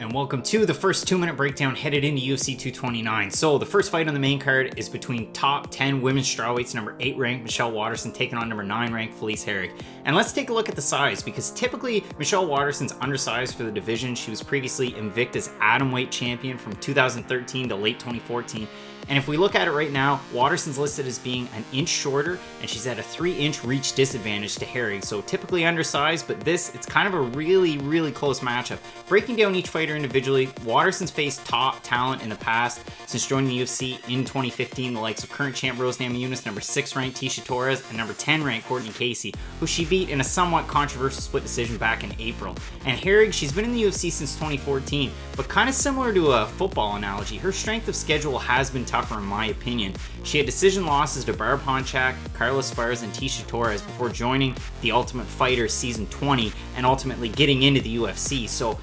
And welcome to the first 2-minute breakdown headed into UFC 229. So the first fight on the main card is between top 10 women's strawweights, number 8 ranked Michelle Waterson taking on number 9 ranked Felice Herrig. And let's take a look at the size, because typically Michelle Waterson's undersized for the division. She was previously Invicta's atomweight champion from 2013 to late 2014. And if we look at it right now, Waterson's listed as being an inch shorter, and she's at a 3-inch reach disadvantage to Herrig. So typically undersized, but it's kind of a really close matchup. Breaking down each fighter individually, Waterson's faced top talent in the past since joining the UFC in 2015, the likes of current champ Rose Namajunas, number 6 ranked Tecia Torres, and number 10 ranked Courtney Casey, who she beat in a somewhat controversial split decision back in April. And Herrig, she's been in the UFC since 2014, but kind of similar to a football analogy, her strength of schedule has been tougher in my opinion. She had decision losses to Barb Honchak, Carla Esparza, and Tecia Torres before joining The Ultimate Fighter Season 20 and ultimately getting into the UFC. So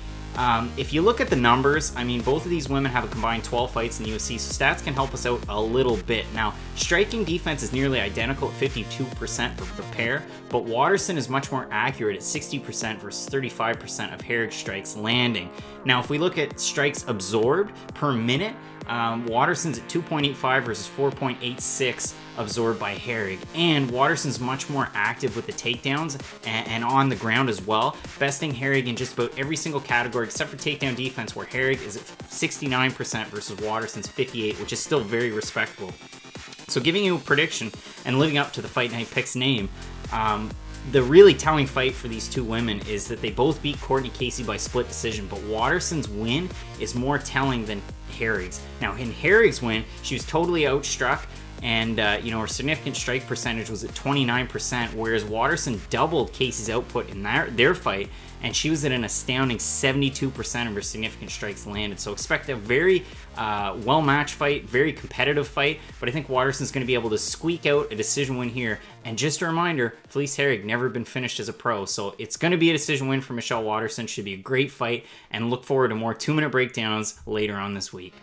if you look at the numbers, I mean, both of these women have a combined 12 fights in the UFC, so stats can help us out a little bit. Now, striking defense is nearly identical at 52% for the pair, but Waterson is much more accurate at 60% versus 35% of Herrig strikes landing. Now, if we look at strikes absorbed per minute, Waterson's at 2.85 versus 4.86 absorbed by Herrig, and Waterson's much more active with the takedowns and on the ground as well, besting Herrig in just about every single category except for takedown defense, where Herrig is at 69% versus Waterson's 58%, which is still very respectable. So giving you a prediction and living up to the Fight Night Picks name, the really telling fight for these two women is that they both beat Courtney Casey by split decision, but Waterson's win is more telling than Herrig's. Now, in Herrig's win, she was totally outstruck, and her significant strike percentage was at 29%, whereas Waterson doubled Casey's output in their fight, and she was at an astounding 72% of her significant strikes landed. So expect a very well-matched fight, very competitive fight, but I think Waterson's going to be able to squeak out a decision win here. And just a reminder, Felice Herrig never been finished as a pro, so it's going to be a decision win for Michelle Waterson. Should be a great fight, and look forward to more 2-minute breakdowns later on this week.